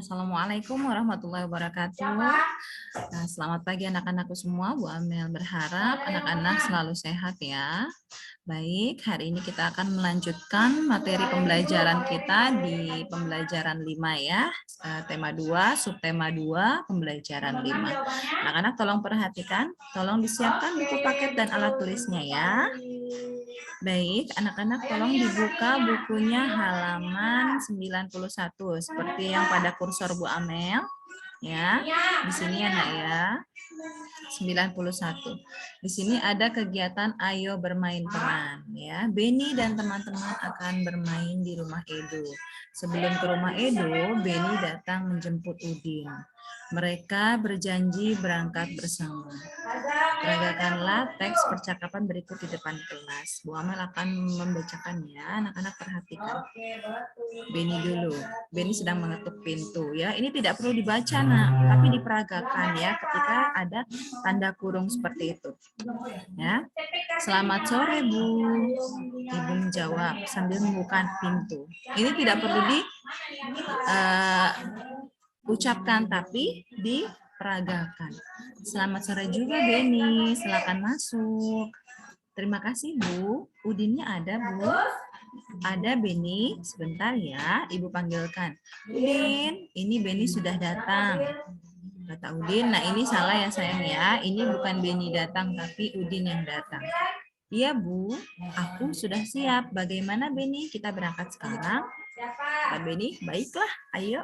Assalamualaikum warahmatullahi wabarakatuh. Nah, selamat pagi anak-anakku semua. Bu Amel berharap anak-anak selalu sehat ya. Baik, hari ini kita akan melanjutkan materi pembelajaran kita di pembelajaran 5 ya. Tema 2, subtema 2, pembelajaran 5. Anak-anak tolong perhatikan, tolong disiapkan buku paket dan alat tulisnya ya. Baik, anak-anak tolong dibuka bukunya halaman 91 seperti yang pada kursor Bu Amel ya. Di sini anak ya. 91. Di sini ada kegiatan ayo bermain peran ya. Beni dan teman-teman akan bermain di rumah Edo. Sebelum ke rumah Edo, Beni datang menjemput Udin. Mereka berjanji berangkat bersama. Peragakanlah teks percakapan berikut di depan kelas. Bu Amel akan membacakannya. Anak-anak perhatikan. Beni dulu. Beni sedang mengetuk pintu ya. Ini tidak perlu dibaca nak, tapi diperagakan ya ketika ada tanda kurung seperti itu. Ya. Selamat sore Bu. Ibu menjawab sambil membuka pintu. Ini tidak perlu diucapkan tapi diperagakan. Selamat sore juga Beni, silakan masuk. Terima kasih Bu. Udinnya ada Bu? Ada Beni, sebentar ya, Ibu panggilkan. Udin, ini Beni sudah datang. Kata Udin, nah ini salah ya sayang ya, ini bukan Beni datang tapi Udin yang datang. Iya Bu, aku sudah siap. Bagaimana Beni, kita berangkat sekarang? Kata Beni, baiklah, ayo.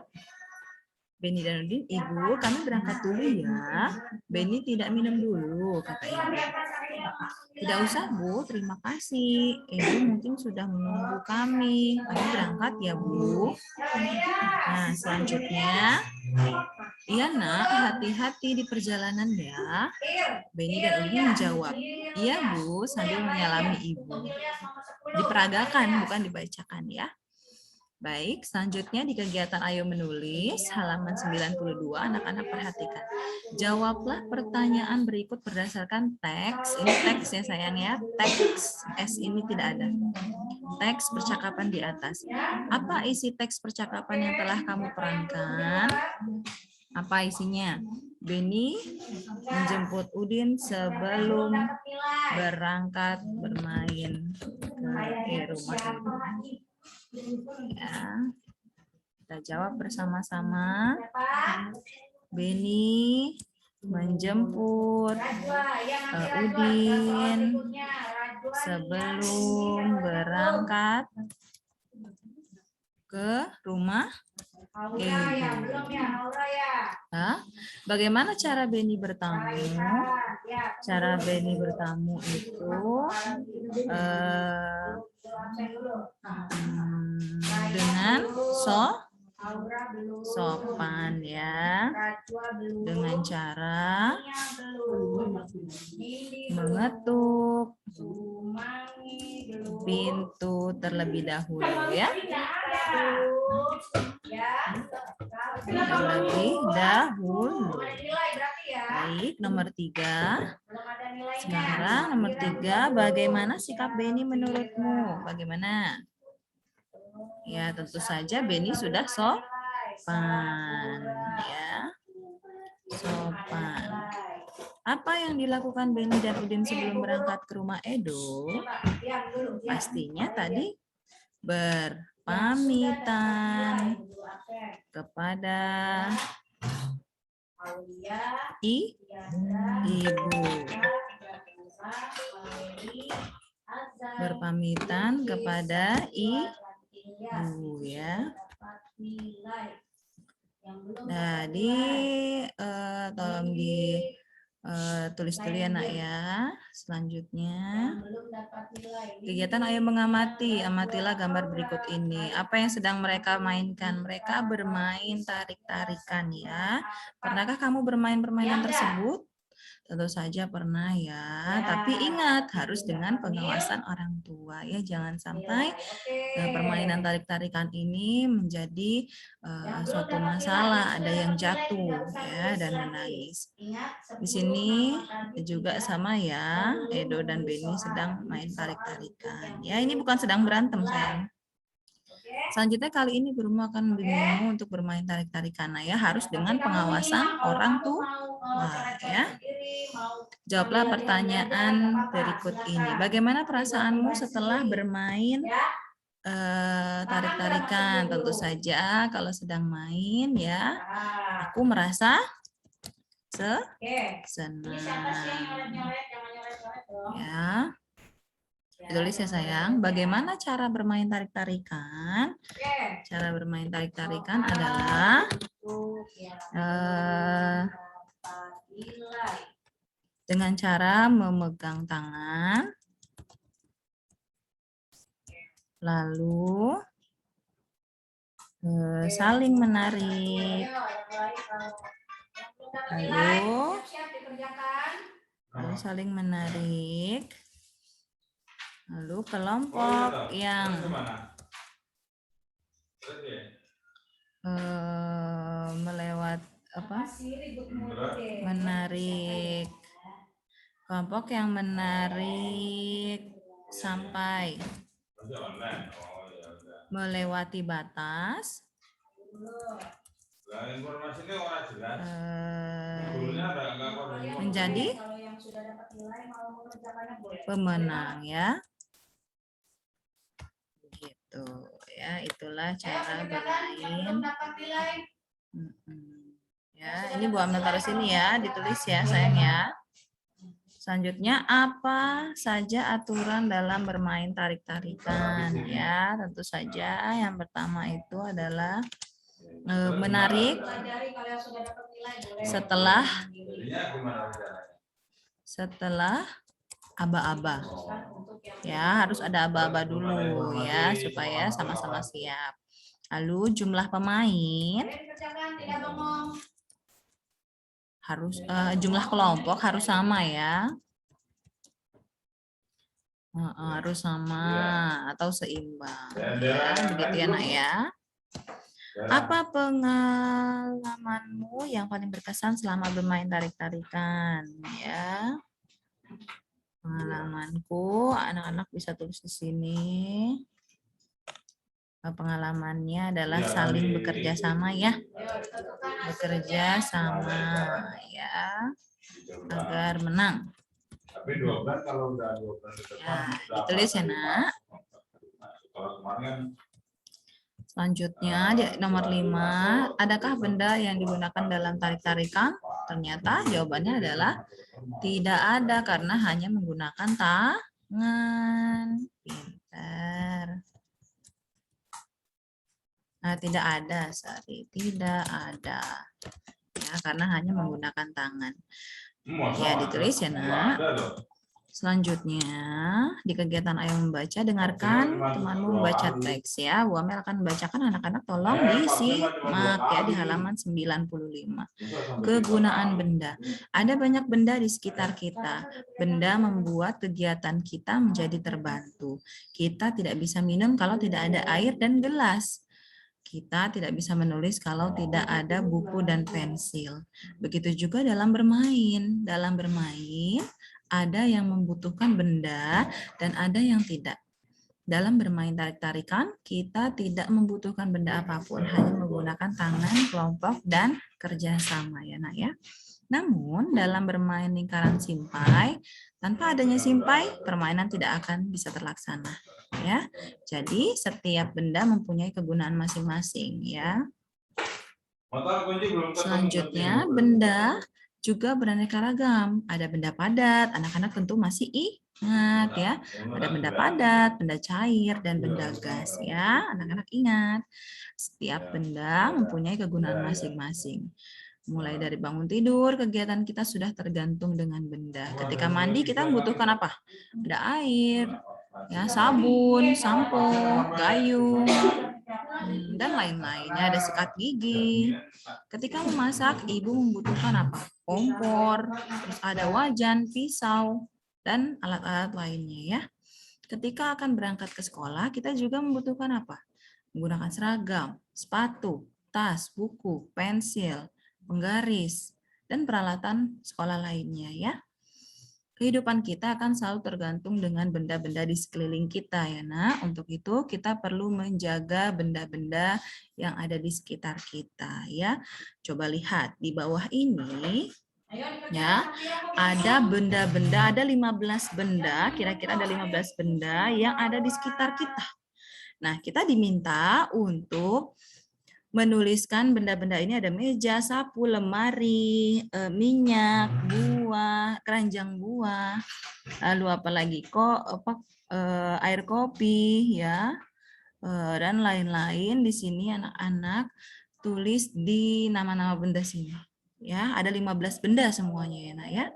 Beni dan Udin, Ibu, kami berangkat dulu ya. Beni tidak minum dulu, kata Ibu. Tidak usah, Bu. Terima kasih. Ibu mungkin sudah menunggu kami. Kami berangkat ya, Bu. Nah, selanjutnya, iya nak, hati-hati di perjalanan ya. Beni dan Udin menjawab, iya Bu, sambil menyalami Ibu. Diperagakan, bukan dibacakan ya. Baik, selanjutnya di kegiatan Ayo Menulis, halaman 92, anak-anak perhatikan. Jawablah pertanyaan berikut berdasarkan teks. Ini teks ya sayang ya, teks. S ini tidak ada. Teks percakapan di atas. Apa isi teks percakapan yang telah kamu perankan? Apa isinya? Beni menjemput Udin sebelum berangkat bermain ke rumah Udin. Ya, kita jawab bersama-sama. Beni menjemput Udin sebelum berangkat ke rumah Ibu. Nah, bagaimana cara Beni bertamu? Cara Beni bertamu itu dengan sopan ya, dengan cara mengetuk pintu terlebih dahulu ya. Terlebih dahulu. Baik, nomor 3. Sekarang nomor 3, bagaimana sikap Beni menurutmu? Bagaimana? Ya, tentu saja Beni sudah sopan ya. Sopan. Apa yang dilakukan Beni dan Udin sebelum berangkat ke rumah Edo? Pastinya tadi berpamitan kepada ibu. Berpamitan kepada ibu ya. Nah, tolong tulis dulu ya nak ya. Selanjutnya kegiatan ayo mengamati. Amatilah gambar berikut ini. Apa yang sedang mereka mainkan? Mereka bermain tarik-tarikan ya. Pernahkah kamu bermain permainan tersebut? Tentu saja pernah ya, tapi ingat harus dengan pengawasan orang tua ya, jangan sampai permainan tarik-tarikan ini menjadi suatu masalah, ada yang jatuh ya dan menangis. Di sini juga sama ya, Edo dan Beni sedang main tarik-tarikan. Ya, ini bukan sedang berantem sayang. Selanjutnya kali ini gurumu akan membimbingmu untuk bermain tarik-tarikan. Nah ya, harus dengan pengawasan orang tua ya. Jawablah pertanyaan berikut ini. Bagaimana perasaanmu setelah bermain tarik-tarikan? Tentu saja kalau sedang main ya, aku merasa senang. Ya. Ditulis ya sayang. Bagaimana cara bermain tarik-tarikan? Cara bermain tarik-tarikan adalah dengan cara memegang tangan, lalu saling menarik, lalu saling menarik. Lalu kelompok yang melewat menarik, kelompok yang menarik sampai melewati batas, menjadi pemenang ya. Gitu ya, itulah cara bermain. Ya, ini Bu Amel taruh sini ya, ditulis ya sayang ya. Selanjutnya, apa saja aturan dalam bermain tarik-tarikan ya? Tentu saja yang pertama itu adalah menarik setelah aba-aba. Ya, harus ada aba-aba dulu ya supaya sama-sama siap. Lalu jumlah pemain harus jumlah kelompok harus sama ya. Harus sama atau seimbang ya, begitu ya Nak ya. Apa pengalamanmu yang paling berkesan selama bermain tarik-tarikan ya? Pengalamanku, anak-anak bisa tulis di sini. Pengalamannya adalah saling bekerja sama ya. Bekerja sama ya agar menang. Ya, ditulis ya Nak. Selanjutnya di nomor 5, adakah benda yang digunakan dalam tarik-tarikan? Ternyata jawabannya adalah tidak ada karena hanya menggunakan tangan. Pintar. Nah, tidak ada, Sari. Tidak ada. Ya, karena hanya menggunakan tangan. Ya, ditulis ya, Nak. Selanjutnya, di kegiatan Ayo Membaca, dengarkan temanmu membaca teks ya. Bu Amel akan membacakan, anak-anak tolong disimak ya di halaman 95. Kegunaan benda. Ada banyak benda di sekitar kita. Benda membuat kegiatan kita menjadi terbantu. Kita tidak bisa minum kalau tidak ada air dan gelas. Kita tidak bisa menulis kalau tidak ada buku dan pensil. Begitu juga dalam bermain. Dalam bermain, ada yang membutuhkan benda dan ada yang tidak. Dalam bermain tarik-tarikan, kita tidak membutuhkan benda apapun, hanya menggunakan tangan, kelompok, dan kerjasama ya Nak ya. Namun, dalam bermain lingkaran simpai, tanpa adanya simpai, permainan tidak akan bisa terlaksana. Ya, jadi setiap benda mempunyai kegunaan masing-masing ya. Selanjutnya, benda juga beraneka ragam. Ada benda padat, anak-anak tentu masih ingat ya. Ada benda padat, benda cair, dan benda gas ya. Anak-anak ingat. Setiap benda mempunyai kegunaan masing-masing. Mulai dari bangun tidur, kegiatan kita sudah tergantung dengan benda. Ketika mandi kita membutuhkan apa? Ada air, ya, sabun, sampo, gayung, dan lain-lainnya. Ada sikat gigi. Ketika memasak, ibu membutuhkan apa? Kompor, terus ada wajan, pisau, dan alat-alat lainnya ya. Ketika akan berangkat ke sekolah, kita juga membutuhkan apa? Menggunakan seragam, sepatu, tas, buku, pensil, penggaris, dan peralatan sekolah lainnya ya. kehidupan kita akan selalu tergantung dengan benda-benda di sekeliling kita ya nak. Untuk itu kita perlu menjaga benda-benda yang ada di sekitar kita ya. Coba lihat di bawah ini ya. Ada benda-benda, ada 15 benda, kira-kira ada 15 benda yang ada di sekitar kita. Nah, kita diminta untuk menuliskan benda-benda ini, ada meja, sapu, lemari, minyak, buah, keranjang buah, lalu apa lagi kok air kopi ya, dan lain-lain. Di sini anak-anak tulis di nama-nama benda sini ya, ada 15 benda semuanya ya nak ya.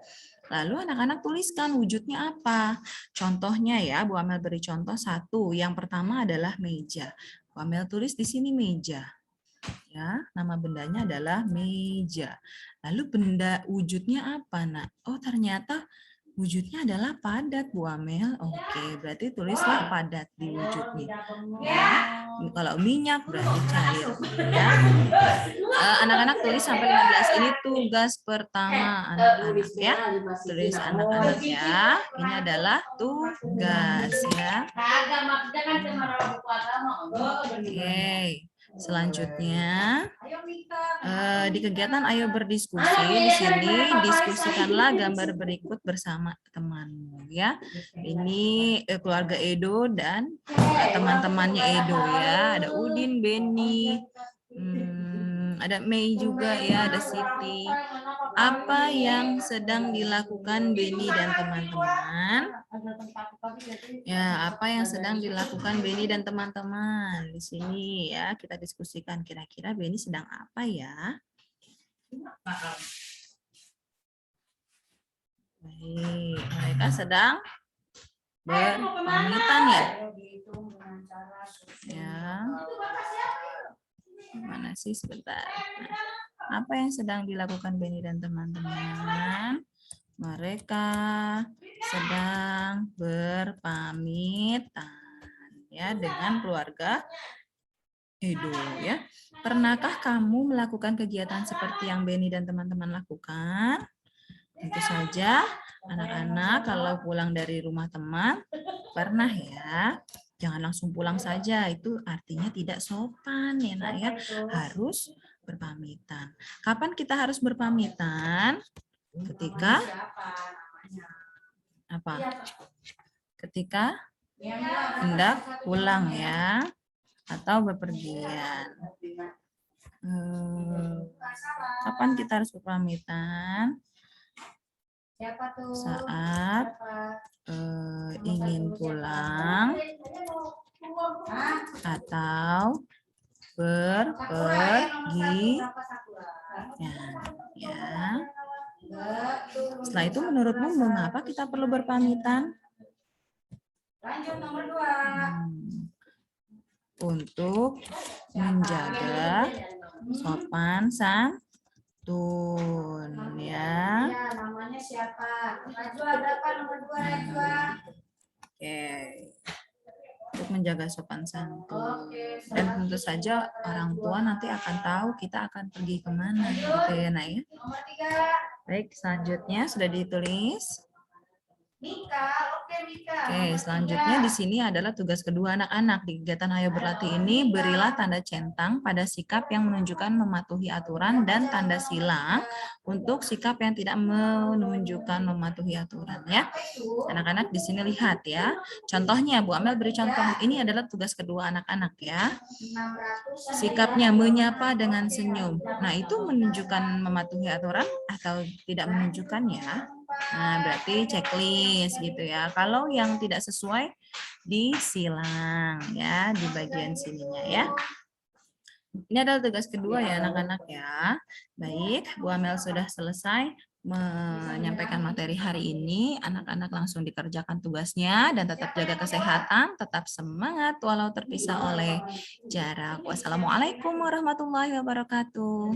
Lalu anak-anak tuliskan wujudnya apa. Contohnya ya, Bu Amel beri contoh satu. Yang pertama adalah meja. Bu Amel tulis di sini meja. Ya, nama bendanya adalah meja. Lalu benda wujudnya apa, nak? Oh, ternyata wujudnya adalah padat, Bu Amel. Oke, berarti tulislah padat di wujudnya. Ya, kalau minyak berarti cair. Ya. Anak-anak tulis sampai 15. Ini tugas pertama anak-anak ya. Tulis anak-anak ya. Ini adalah tugas ya. Oke. Selanjutnya di kegiatan ayo berdiskusi, di sini diskusikanlah gambar berikut bersama temanmu ya. Ini keluarga Edo dan teman-temannya Edo ya. Ada Udin, Beni, ada Mei juga ya, ada Siti. Apa yang sedang dilakukan Beni dan teman-teman? Ya, apa yang sedang dilakukan Beni dan teman-teman? Di sini ya, kita diskusikan kira-kira Beni sedang apa ya? Baik, mereka sedang berpamitan ya. Ya. Mana sih sebentar. Nah, apa yang sedang dilakukan Beni dan teman-teman? Mereka sedang berpamitan ya dengan keluarga Edo ya. Pernahkah kamu melakukan kegiatan seperti yang Beni dan teman-teman lakukan? Tentu saja anak-anak kalau pulang dari rumah teman pernah ya. Jangan langsung pulang saja, itu artinya tidak sopan ya nak ya. Harus berpamitan. Kapan kita harus berpamitan? Ketika apa? Ketika hendak pulang ya, atau bepergian. Kapan kita harus berpamitan? Saat ingin pulang atau berpergian. Ya. Setelah itu menurutmu mengapa kita perlu berpamitan? Lanjut nomor 2. Untuk menjaga sopan santun ya. Namanya siapa? Najwa, berapa nomor 2 Najwa? Oke. Untuk menjaga sopan santun. Dan tentu saja orang tua nanti akan tahu kita akan pergi kemana gitu ya nak ya. Nomor 3. Baik, selanjutnya sudah ditulis. Mika, oke Mika. Oke, selanjutnya di sini adalah tugas kedua anak-anak. Di kegiatan Ayo Berlatih ini, berilah tanda centang pada sikap yang menunjukkan mematuhi aturan dan tanda silang untuk sikap yang tidak menunjukkan mematuhi aturan ya. Anak-anak di sini lihat ya. Contohnya Bu Amel beri contoh. Ini adalah tugas kedua anak-anak ya. Sikapnya menyapa dengan senyum. Nah, itu menunjukkan mematuhi aturan atau tidak menunjukkan ya. Nah, berarti checklist gitu ya. Kalau yang tidak sesuai disilang ya di bagian sininya ya. Ini adalah tugas kedua ya anak-anak ya. Baik, Bu Amel sudah selesai menyampaikan materi hari ini. Anak-anak langsung dikerjakan tugasnya dan tetap jaga kesehatan, tetap semangat walau terpisah oleh jarak. Wassalamualaikum warahmatullahi wabarakatuh.